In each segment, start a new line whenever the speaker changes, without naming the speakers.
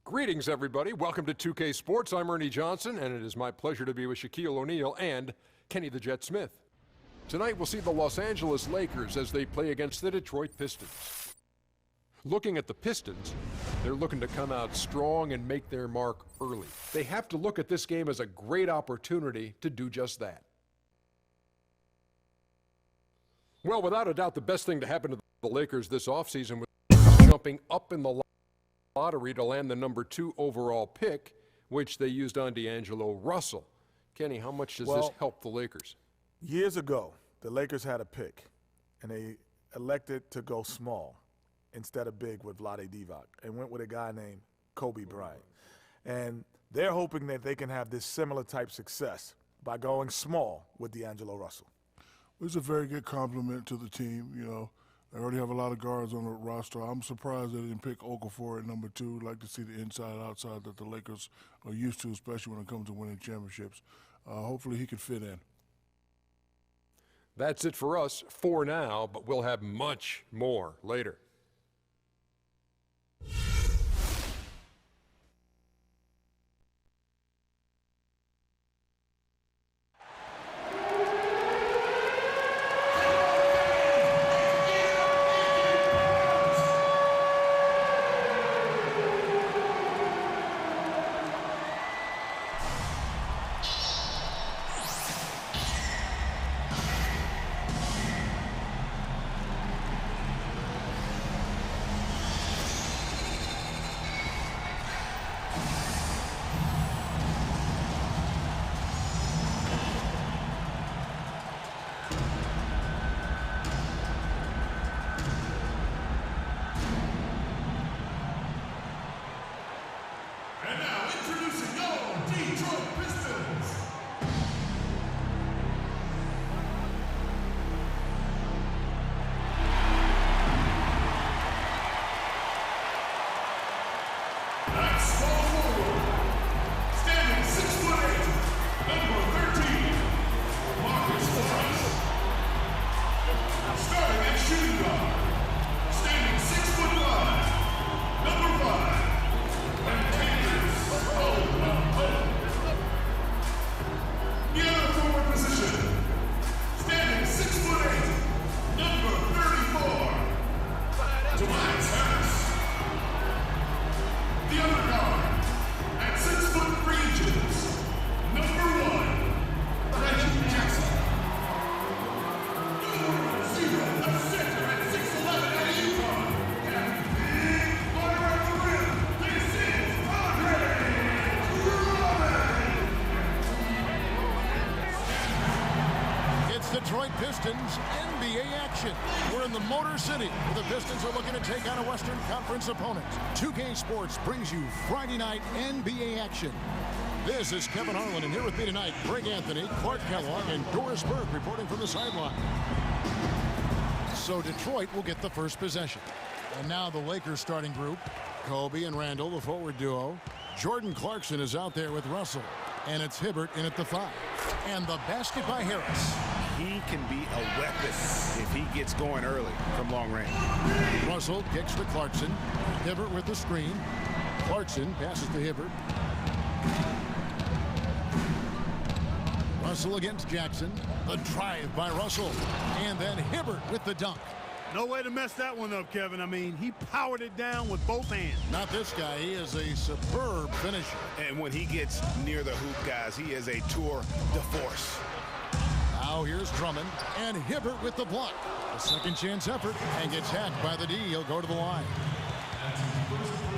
Greetings, everybody. Welcome to 2K Sports. I'm Ernie Johnson, and it is my pleasure to be with Shaquille O'Neal and Kenny the Jet Smith. Tonight, we'll see the Los Angeles Lakers as they play against the Detroit Pistons. Looking at the Pistons, they're looking to come out strong and make their mark early. They have to look at this game as a great opportunity to do just that. Well, without a doubt, the best thing to happen to the Lakers this offseason was jumping up in the lottery to land the #2 overall pick, which they used on D'Angelo Russell. Kenny, how much does this help the Lakers?
Years ago, the Lakers had a pick, and they elected to go small instead of big with Vlade Divac and went with a guy named Kobe Bryant. And they're hoping that they can have this similar type success by going small with D'Angelo Russell.
It's a very good compliment to the team. You know, they already have a lot of guards on the roster. I'm surprised they didn't pick Okafor at #2. I'd like to see the inside-outside that the Lakers are used to, especially when it comes to winning championships. Hopefully he can fit in.
That's it for us for now, but we'll have much more later.
And now introducing your Detroit Pistons. At small forward, standing 6'8", number 13, Marcus Morris. Starting at shooting guard, standing 6'5", number 5. The other forward position, standing 6'8", number 34, Tobias Harris. The other guard, at 6'3", number 1, Reggie Jackson. Number 0, the center at 6'11" at UConn, and big fire at the rim. This is Andre.
It's Detroit Pistons NBA action. We're in the Motor City, where the Pistons are looking to take on a Western Conference opponent. 2K Sports brings you Friday night NBA action. This is Kevin Harlan, and here with me tonight, Greg Anthony, Clark Kellogg, and Doris Burke reporting from the sideline. So Detroit will get the first possession. And now the Lakers starting group, Kobe and Randall, the forward duo. Jordan Clarkson is out there with Russell. And it's Hibbert in at the 5. And the basket by Harris.
He can be a weapon if he gets going early from long range.
Russell kicks to Clarkson. Hibbert with the screen. Clarkson passes to Hibbert. Russell against Jackson. The drive by Russell. And then Hibbert with the dunk.
No way to mess that one up, Kevin. I mean, he powered it down with both hands.
Not this guy. He is a superb finisher.
And when he gets near the hoop, guys, he is a tour de force.
Now here's Drummond, and Hibbert with the block. A second chance effort, and gets hacked by the D. He'll go to the line.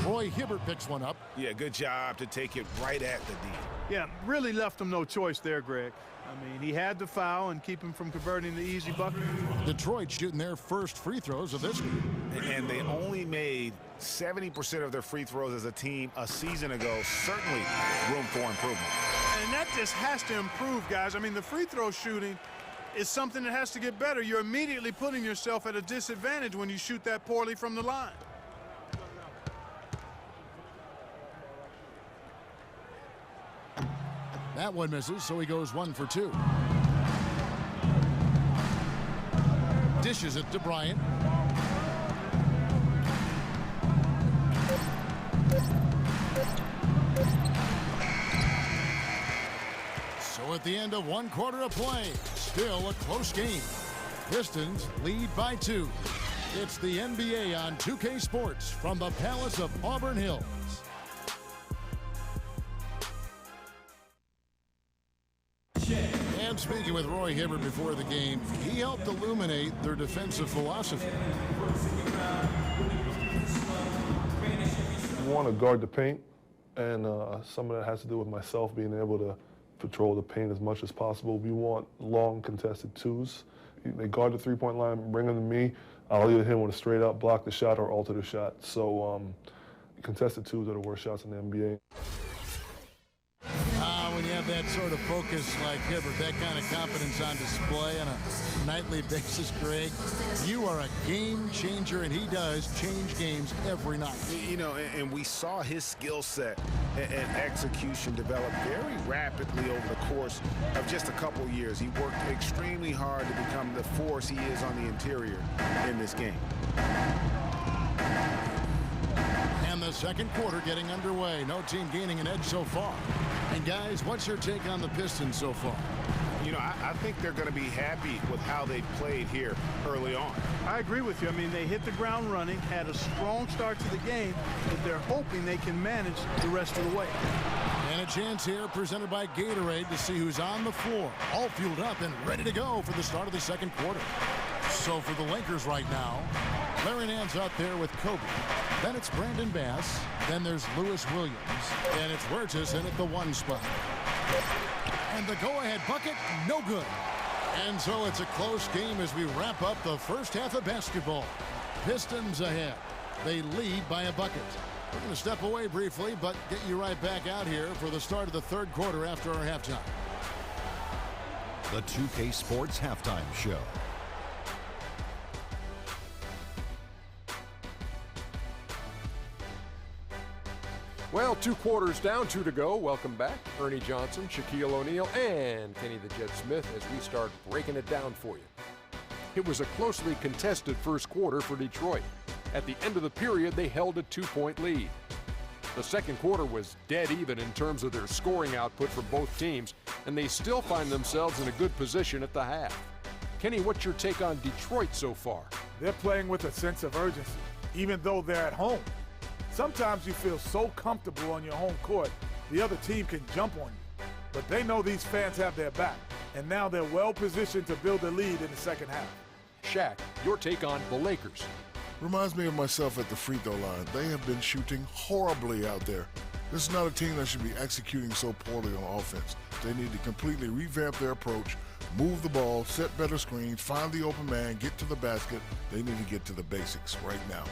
Roy Hibbert picks one up.
Yeah, good job to take it right at the D.
Yeah, really left him no choice there, Greg. I mean, he had to foul and keep him from converting the easy bucket.
Detroit shooting their first free throws of this game.
And they only made 70% of their free throws as a team a season ago. Certainly room for improvement.
And that just has to improve, guys. I mean, the free throw shooting is something that has to get better. You're immediately putting yourself at a disadvantage when you shoot that poorly from the line.
That one misses, so he goes 1 for 2. Dishes it to at the end of 1 quarter of play. Still a close game. Pistons lead by 2. It's the NBA on 2K Sports from the Palace of Auburn Hills. And speaking with Roy Hibbert before the game, he helped illuminate their defensive philosophy.
You want to guard the paint, and some of that has to do with myself being able to patrol the paint as much as possible. We want long contested twos. They guard the three-point line, bring them to me. I'll either hit them with a straight-up block the shot or alter the shot. So contested twos are the worst shots in the NBA.
When you have that sort of focus like Hibbert, that kind of confidence on display on a nightly basis, Greg, you are a game changer, and he does change games every night.
You know, and we saw his skill set and execution develop very rapidly over the course of just a couple years. He worked extremely hard to become the force he is on the interior in this game.
And the second quarter getting underway. No team gaining an edge so far. And guys, what's your take on the Pistons so far?
You know, I think they're going to be happy with how they played here early on.
I agree with you. I mean, they hit the ground running, had a strong start to the game, but they're hoping they can manage the rest of the way.
And a chance here presented by Gatorade to see who's on the floor. All fueled up and ready to go for the start of the second quarter. So for the Lakers right now, Larry Nance out there with Kobe. Then it's Brandon Bass. Then there's Lewis Williams. And it's Huertas in at the 1 spot. And the go-ahead bucket, no good. And so it's a close game as we wrap up the first half of basketball. Pistons ahead. They lead by a bucket. We're going to step away briefly, but get you right back out here for the start of the third quarter after our halftime.
The 2K Sports Halftime Show.
Well, 2 quarters down, 2 to go. Welcome back. Ernie Johnson, Shaquille O'Neal, and Kenny the Jet Smith as we start breaking it down for you. It was a closely contested first quarter for Detroit. At the end of the period, they held a 2-point lead. The second quarter was dead even in terms of their scoring output for both teams, and they still find themselves in a good position at the half. Kenny, what's your take on Detroit so far?
They're playing with a sense of urgency, even though they're at home. Sometimes you feel so comfortable on your home court, the other team can jump on you. But they know these fans have their back, and now they're well positioned to build a lead in the second half.
Shaq, your take on the Lakers.
Reminds me of myself at the free throw line. They have been shooting horribly out there. This is not a team that should be executing so poorly on offense. They need to completely revamp their approach, move the ball, set better screens, find the open man, get to the basket. They need to get to the basics right now.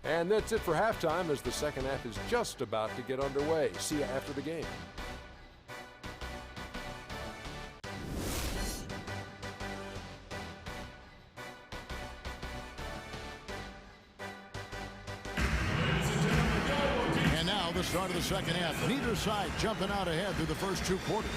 And that's it for halftime as the second half is just about to get underway. See you after the game.
And now the start of the second half. Neither side jumping out ahead through the first 2 quarters.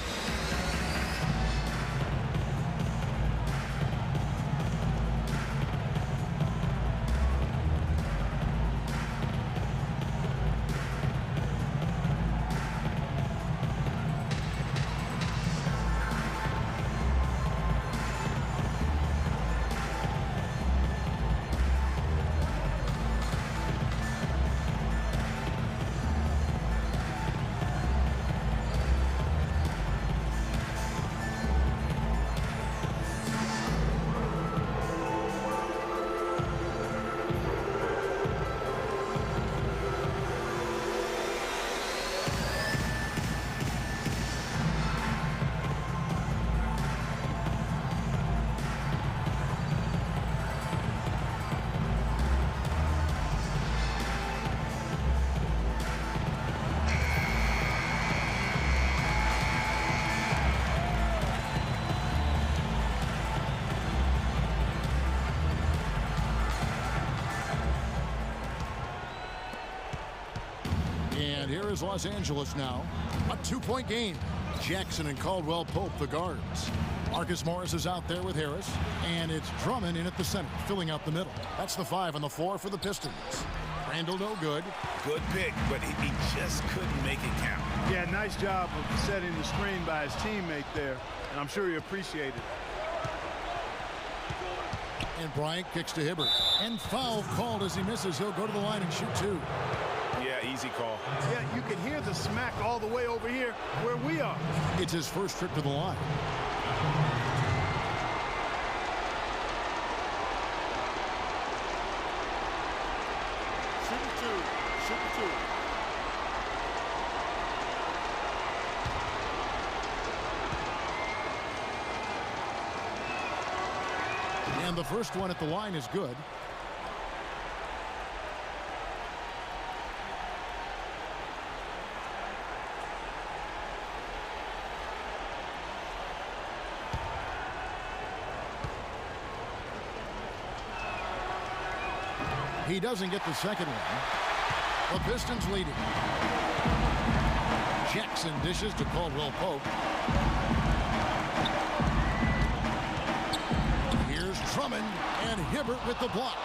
And here is Los Angeles now. A 2-point game. Jackson and Caldwell Pope, the guards. Marcus Morris is out there with Harris. And it's Drummond in at the center, filling out the middle. That's the 5 on the floor for the Pistons. Randall no good.
Good pick, but he just couldn't make it count.
Yeah, nice job of setting the screen by his teammate there, and I'm sure he appreciated it.
And Bryant kicks to Hibbert. And foul called as he misses. He'll go to the line and shoot two.
Yeah, easy call.
Yeah, you can hear the smack all the way over here where we are.
It's his first trip to the line.
Shooting two. Shooting two.
And the first one at the line is good. He doesn't get the second one. The Pistons leading. Jackson dishes to Caldwell Pope. Here's Drummond and Hibbert with the block.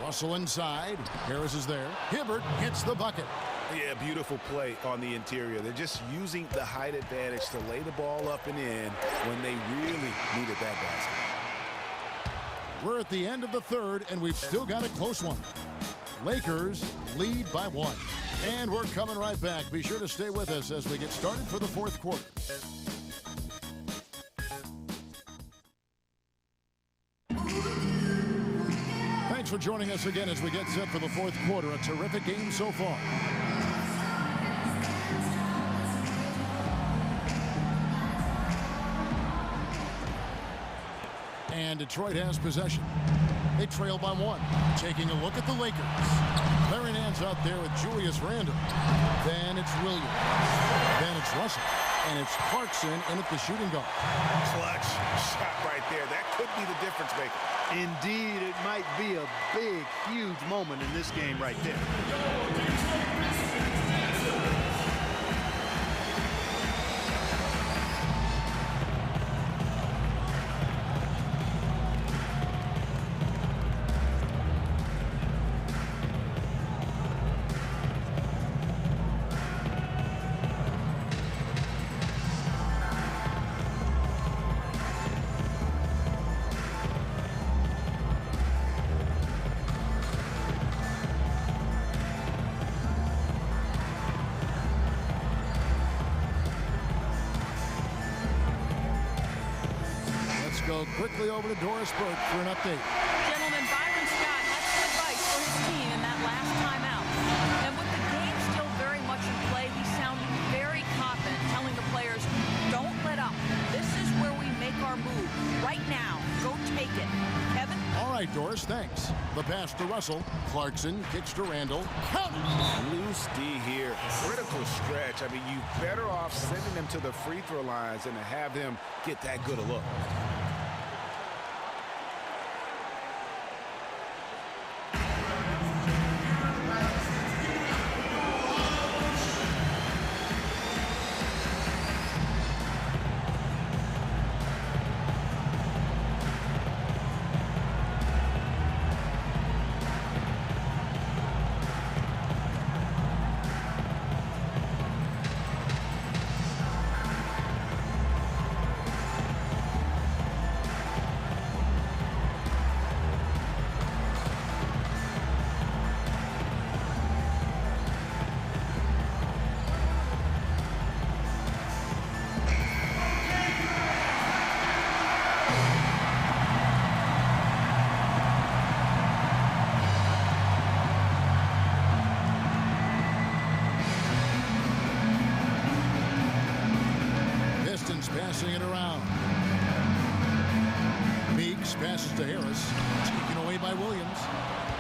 Russell inside. Harris is there. Hibbert hits the bucket.
Yeah, beautiful play on the interior. They're just using the height advantage to lay the ball up and in when they really needed that basket.
We're at the end of the third, and we've still got a close one. Lakers lead by 1. And we're coming right back. Be sure to stay with us as we get started for the fourth quarter. Thanks for joining us again as we get set for the fourth quarter. A terrific game so far. And Detroit has possession. They trail by 1. Taking a look at the Lakers. Clearing hands out there with Julius Randle. Then it's Williams. Then it's Russell. And it's Clarkson in at the shooting guard.
Clutch shot right there. That could be the difference maker.
Indeed, it might be a big, huge moment in this game right there.
Quickly over to Doris Burke for an update.
Gentlemen, Byron Scott had some advice for his team in that last timeout. And with the game still very much in play, he sounded very confident, telling the players, don't let up. This is where we make our move. Right now. Go take it. Kevin?
All right, Doris, thanks. The pass to Russell. Clarkson kicks to Randall. Count!
Loose D here. Critical stretch. I mean, you better off sending them to the free throw lines than to have them get that good a look.
Passing it around. Meeks passes to Harris. Taken away by Williams.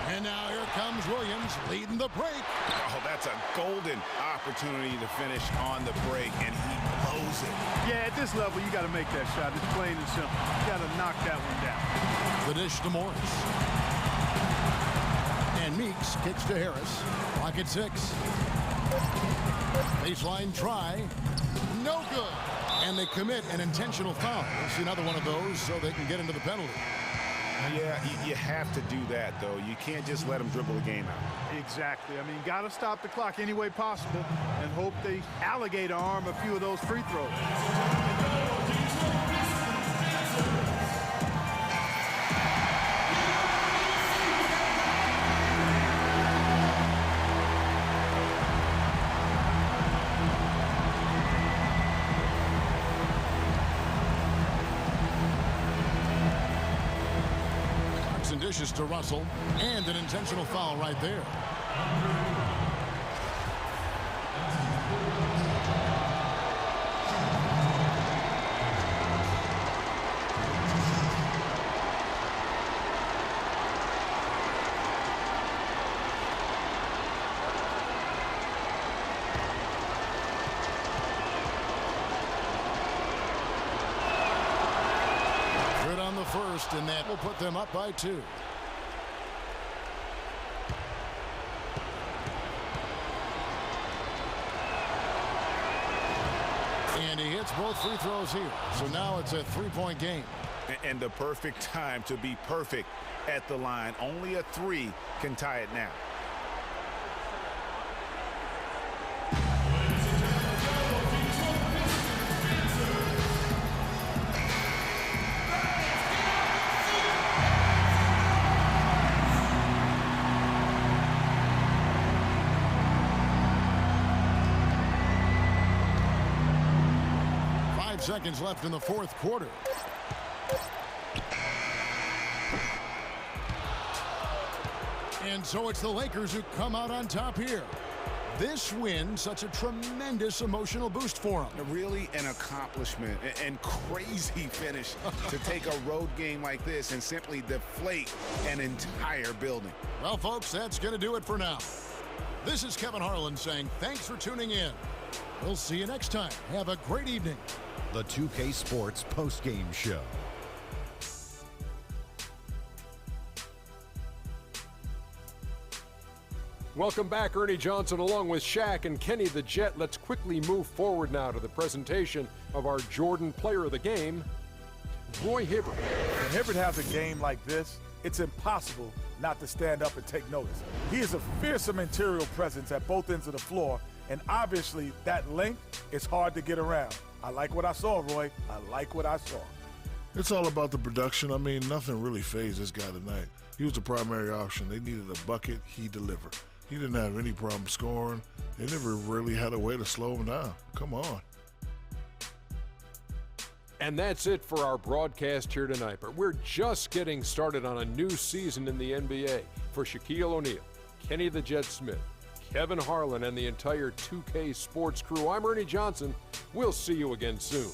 And now here comes Williams leading the break.
Oh, that's a golden opportunity to finish on the break, and he blows it.
Yeah, at this level, you got to make that shot. It's plain and simple. You got to knock that one down.
The dish to Morris. And Meeks kicks to Harris. Clock at 6. Baseline try. No good. And they commit an intentional foul. We'll see another one of those so they can get into the penalty.
Yeah, you have to do that, though. You can't just let them dribble the game out.
Exactly. I mean, got to stop the clock any way possible and hope they alligator arm a few of those free throws.
'Cause dishes to Russell, and an intentional foul right there. Good on the first, and that will put them up by 2. And he hits both free throws here. So now it's a 3-point game.
And the perfect time to be perfect at the line. Only a 3 can tie it now.
Seconds left in the fourth quarter. And so it's the Lakers who come out on top here. This win, such a tremendous emotional boost for them.
Really an accomplishment and crazy finish to take a road game like this and simply deflate an entire building.
Well, folks, that's going to do it for now. This is Kevin Harlan saying thanks for tuning in. We'll see you next time. Have a great evening.
The 2K Sports postgame show.
Welcome back, Ernie Johnson, along with Shaq and Kenny the Jet. Let's quickly move forward now to the presentation of our Jordan Player of the Game, Roy Hibbert.
When Hibbert has a game like this, it's impossible not to stand up and take notice. He is a fearsome interior presence at both ends of the floor, and obviously that length is hard to get around. I like what I saw, Roy. I like what I saw.
It's all about the production. I mean, nothing really fazed this guy tonight. He was the primary option. They needed a bucket. He delivered. He didn't have any problem scoring. They never really had a way to slow him down. Come on.
And that's it for our broadcast here tonight. But we're just getting started on a new season in the NBA. For Shaquille O'Neal, Kenny the Jet Smith, Kevin Harlan, and the entire 2K Sports crew, I'm Ernie Johnson. We'll see you again soon.